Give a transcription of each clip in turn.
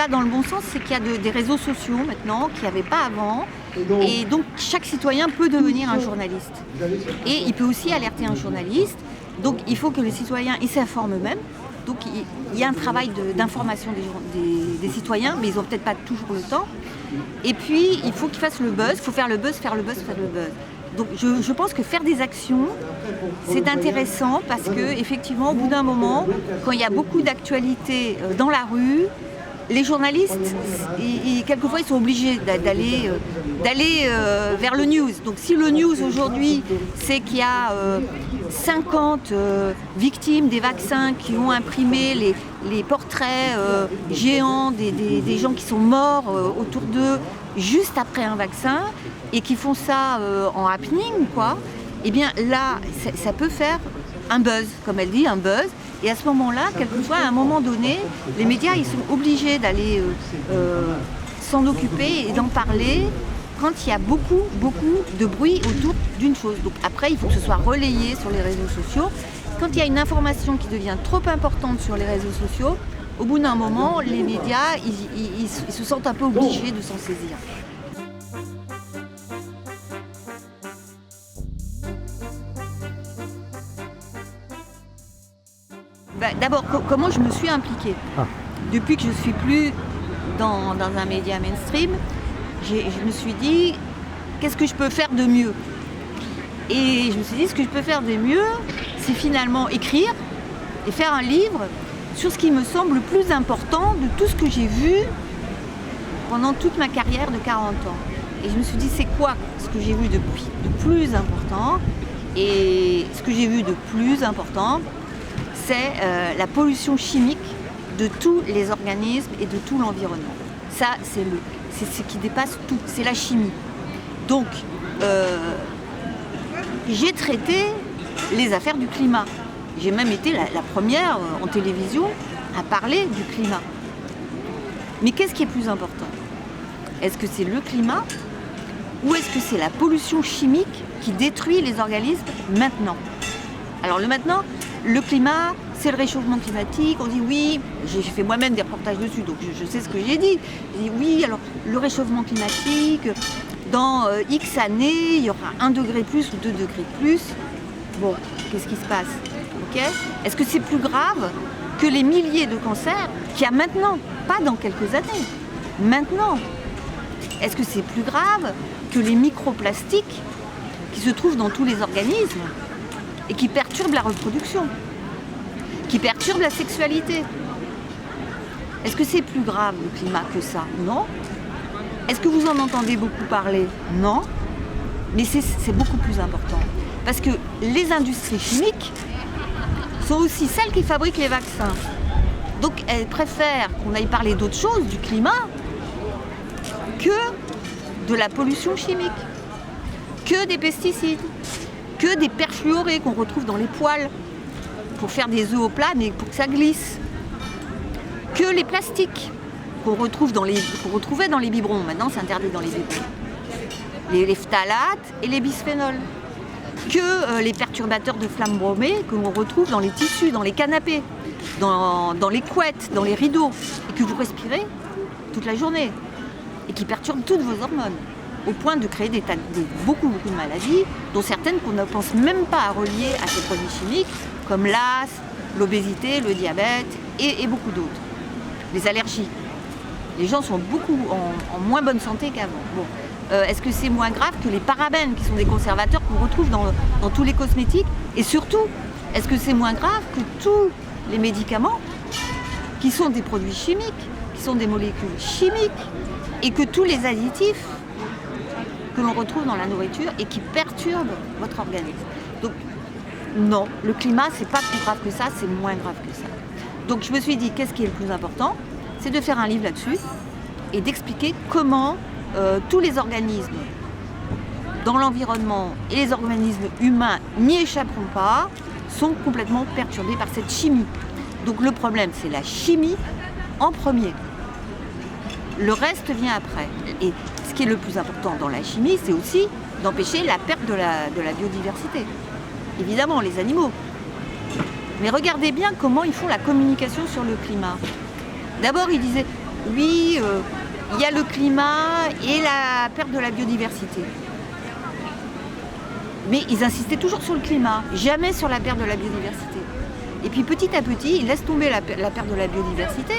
va dans le bon sens, c'est qu'il y a des réseaux sociaux maintenant qu'il n'y avait pas avant. Et donc chaque citoyen peut devenir un journaliste. Et il peut aussi alerter un journaliste. Donc il faut que les citoyens s'informent eux-mêmes. Donc il y a un travail d'information des citoyens, mais ils n'ont peut-être pas toujours le temps. Et puis il faut qu'ils fassent le buzz, il faut faire le buzz, faire le buzz, faire le buzz. Donc je pense que faire des actions, c'est intéressant parce que effectivement, au bout d'un moment, quand il y a beaucoup d'actualités dans la rue, les journalistes, quelquefois, ils sont obligés d'aller vers le news. Donc si le news aujourd'hui, c'est qu'il y a 50 victimes des vaccins qui ont imprimé les portraits géants des gens qui sont morts autour d'eux juste après un vaccin et qui font ça en happening, quoi, eh bien là, ça peut faire un buzz, comme elle dit, un buzz. Et à ce moment-là, quelquefois, à un moment donné, les médias ils sont obligés d'aller s'en occuper et d'en parler quand il y a beaucoup de bruit autour d'une chose. Donc après, il faut que ce soit relayé sur les réseaux sociaux. Quand il y a une information qui devient trop importante sur les réseaux sociaux, au bout d'un moment, les médias ils se sentent un peu obligés de s'en saisir. D'abord, comment je me suis impliquée. Depuis que je ne suis plus dans un média mainstream, je me suis dit, qu'est-ce que je peux faire de mieux? Et je me suis dit, ce que je peux faire de mieux, c'est finalement écrire et faire un livre sur ce qui me semble le plus important de tout ce que j'ai vu pendant toute ma carrière de 40 ans. Et je me suis dit, c'est quoi ce que j'ai vu de plus important? Et ce que j'ai vu de plus important, c'est la pollution chimique de tous les organismes et de tout l'environnement. Ça, c'est ce qui dépasse tout, c'est la chimie. Donc, j'ai traité les affaires du climat. J'ai même été la première en télévision à parler du climat. Mais qu'est-ce qui est plus important? Est-ce que c'est le climat ou est-ce que c'est la pollution chimique qui détruit les organismes maintenant? Alors maintenant, le climat, c'est le réchauffement climatique. On dit oui, j'ai fait moi-même des reportages dessus, donc je sais ce que j'ai dit. J'ai dit oui, alors le réchauffement climatique, dans X années, il y aura 1 degré plus ou 2 degrés de plus. Bon, qu'est-ce qui se passe? Okay. Est-ce que c'est plus grave que les milliers de cancers qu'il y a maintenant? Pas dans quelques années, maintenant. Est-ce que c'est plus grave que les microplastiques qui se trouvent dans tous les organismes et qui perturbent la reproduction, qui perturbent la sexualité? Est-ce que c'est plus grave le climat que ça? Non. Est-ce que vous en entendez beaucoup parler? Non. Mais c'est beaucoup plus important. Parce que les industries chimiques sont aussi celles qui fabriquent les vaccins. Donc elles préfèrent qu'on aille parler d'autre chose, du climat, que de la pollution chimique, que des pesticides, que des perfluorés qu'on retrouve dans les poêles pour faire des œufs au plat, mais pour que ça glisse, que les plastiques qu'on retrouvait dans les biberons. Maintenant, c'est interdit dans les biberons. Les phtalates et les bisphénols. Que les perturbateurs de flammes bromées que l'on retrouve dans les tissus, dans les canapés, dans les couettes, dans les rideaux, et que vous respirez toute la journée, et qui perturbent toutes vos hormones, au point de créer beaucoup de maladies, dont certaines qu'on ne pense même pas à relier à ces produits chimiques, comme l'asthme, l'obésité, le diabète, et beaucoup d'autres. Les allergies. Les gens sont beaucoup en moins bonne santé qu'avant. Bon. Est-ce que c'est moins grave que les parabènes, qui sont des conservateurs qu'on retrouve dans tous les cosmétiques? Et surtout, est-ce que c'est moins grave que tous les médicaments, qui sont des produits chimiques, qui sont des molécules chimiques, et que tous les additifs que l'on retrouve dans la nourriture et qui perturbent votre organisme? Donc, non, le climat, c'est pas plus grave que ça, c'est moins grave que ça. Donc, je me suis dit, qu'est-ce qui est le plus important? C'est de faire un livre là-dessus et d'expliquer comment tous les organismes dans l'environnement et les organismes humains n'y échapperont pas, sont complètement perturbés par cette chimie. Donc le problème, c'est la chimie en premier. Le reste vient après. Et ce qui est le plus important dans la chimie, c'est aussi d'empêcher la perte de la biodiversité. Évidemment, les animaux. Mais regardez bien comment ils font la communication sur le climat. D'abord, ils disaient « oui, il y a le climat et la perte de la biodiversité. Mais ils insistaient toujours sur le climat, jamais sur la perte de la biodiversité. Et puis petit à petit, ils laissent tomber la perte de la biodiversité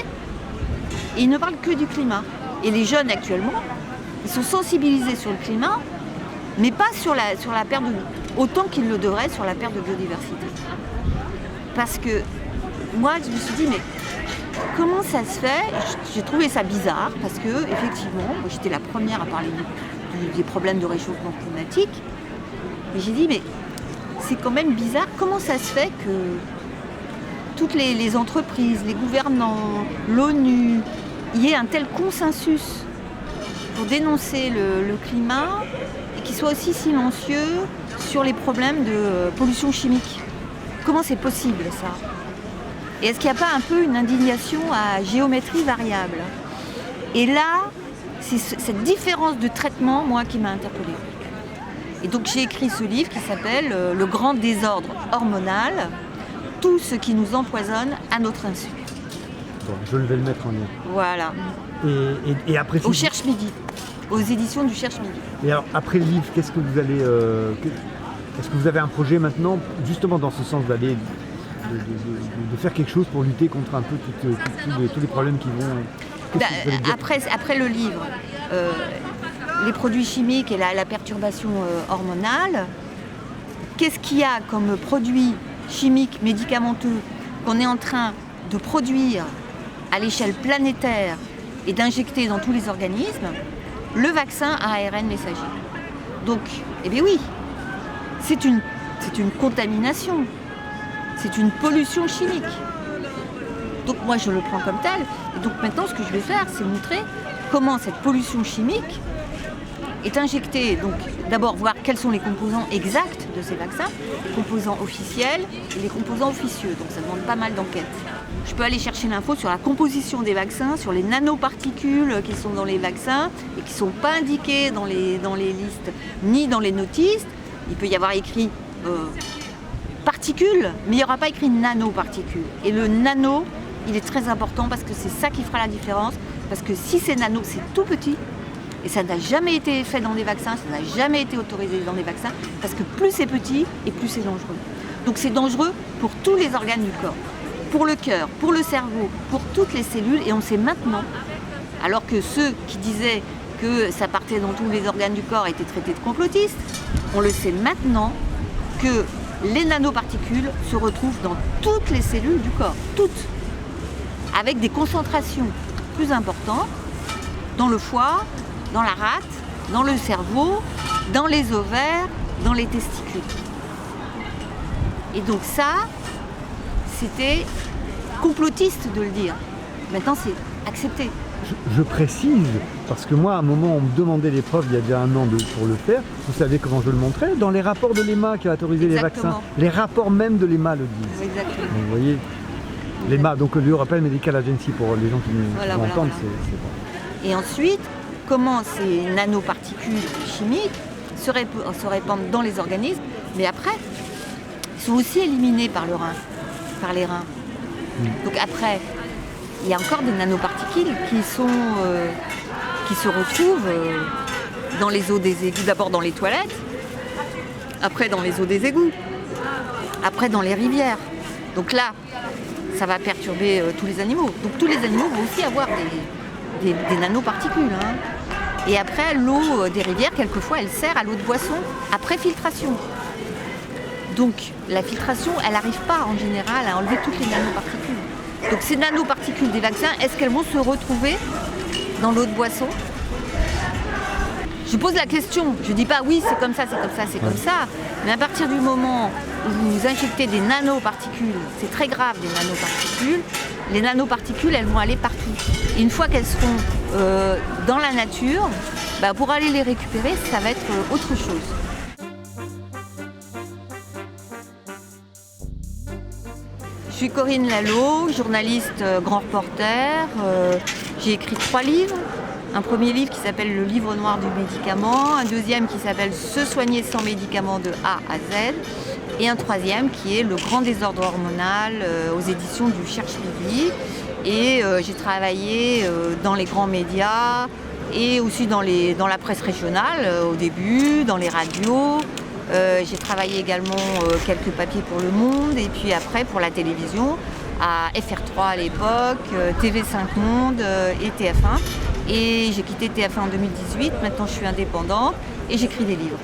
et ils ne parlent que du climat. Et les jeunes actuellement, ils sont sensibilisés sur le climat, mais pas sur la perte autant qu'ils le devraient sur la perte de biodiversité. Parce que moi, je me suis dit, mais comment ça se fait? J'ai trouvé ça bizarre parce que, effectivement, moi, j'étais la première à parler des problèmes de réchauffement climatique. Mais j'ai dit, mais c'est quand même bizarre, comment ça se fait que toutes les entreprises, les gouvernants, l'ONU, il y ait un tel consensus pour dénoncer le climat et qu'ils soient aussi silencieux sur les problèmes de pollution chimique. Comment c'est possible ça? Et est-ce qu'il n'y a pas un peu une indignation à géométrie variable? Et là, c'est cette différence de traitement, moi, qui m'a interpellée. Et donc j'ai écrit ce livre qui s'appelle « Le grand désordre hormonal, tout ce qui nous empoisonne à notre insu ». Bon, je vais le mettre en lien. Voilà. Et après... Au Cherche Midi, aux éditions du Cherche Midi. Et alors, après le livre, qu'est-ce que vous allez... Est-ce que vous avez un projet maintenant, justement dans ce sens d'aller... De faire quelque chose pour lutter contre un peu tous les problèmes qui vont... Après le livre, les produits chimiques et la perturbation hormonale, qu'est-ce qu'il y a comme produits chimiques, médicamenteux qu'on est en train de produire à l'échelle planétaire et d'injecter dans tous les organismes? Le vaccin à ARN messager. Donc, eh bien oui, c'est une contamination. C'est une pollution chimique. Donc moi je le prends comme tel. Et donc maintenant ce que je vais faire, c'est montrer comment cette pollution chimique est injectée. Donc d'abord voir quels sont les composants exacts de ces vaccins, les composants officiels et les composants officieux. Donc ça demande pas mal d'enquêtes. Je peux aller chercher l'info sur la composition des vaccins, sur les nanoparticules qui sont dans les vaccins et qui ne sont pas indiquées dans les listes ni dans les notices. Il peut y avoir écrit particules, mais il n'y aura pas écrit nanoparticules. Et le nano, il est très important parce que c'est ça qui fera la différence. Parce que si c'est nano, c'est tout petit. Et ça n'a jamais été fait dans des vaccins, ça n'a jamais été autorisé dans des vaccins. Parce que plus c'est petit et plus c'est dangereux. Donc c'est dangereux pour tous les organes du corps. Pour le cœur, pour le cerveau, pour toutes les cellules. Et on sait maintenant, alors que ceux qui disaient que ça partait dans tous les organes du corps étaient traités de complotistes, on le sait maintenant que les nanoparticules se retrouvent dans toutes les cellules du corps, toutes, avec des concentrations plus importantes dans le foie, dans la rate, dans le cerveau, dans les ovaires, dans les testicules. Et donc ça, c'était complotiste de le dire. Maintenant, c'est accepté. Je précise, parce que moi, à un moment, on me demandait les preuves il y a déjà un an pour le faire. Vous savez comment je le montrais? Dans les rapports de l'EMA qui a autorisé les vaccins. Les rapports même de l'EMA le disent. Exactement. Donc, vous voyez, l'EMA, donc l'European Medical Agency, pour les gens qui nous entendent, voilà. C'est bon. Et ensuite, comment ces nanoparticules chimiques se répandent dans les organismes, mais après, ils sont aussi éliminés par les reins. Donc après, il y a encore des nanoparticules qui se retrouvent dans les eaux des égouts, d'abord dans les toilettes, après dans les eaux des égouts, après dans les rivières. Donc là, ça va perturber tous les animaux. Donc tous les animaux vont aussi avoir des nanoparticules. Hein. Et après, l'eau des rivières, quelquefois, elle sert à l'eau de boisson après filtration. Donc la filtration, elle n'arrive pas en général à enlever toutes les nanoparticules. Donc ces nanoparticules des vaccins, est-ce qu'elles vont se retrouver dans l'eau de boisson? Je pose la question, je ne dis pas oui c'est comme ça, c'est comme ça, c'est comme ça. Mais à partir du moment où vous injectez des nanoparticules, c'est très grave des nanoparticules, les nanoparticules elles vont aller partout. Et une fois qu'elles seront dans la nature, pour aller les récupérer, ça va être autre chose. Je suis Corinne Lalo, journaliste, grand reporter. J'ai écrit 3 livres. Un premier livre qui s'appelle Le livre noir du médicament, un deuxième qui s'appelle Se soigner sans médicaments de A à Z, et un troisième qui est Le grand désordre hormonal aux éditions du Cherche Midi. Et j'ai travaillé dans les grands médias et aussi dans la presse régionale au début, dans les radios. J'ai travaillé également quelques papiers pour Le Monde et puis après pour la télévision, à FR3 à l'époque, TV5 Monde et TF1. Et j'ai quitté TF1 en 2018, maintenant je suis indépendante et j'écris des livres.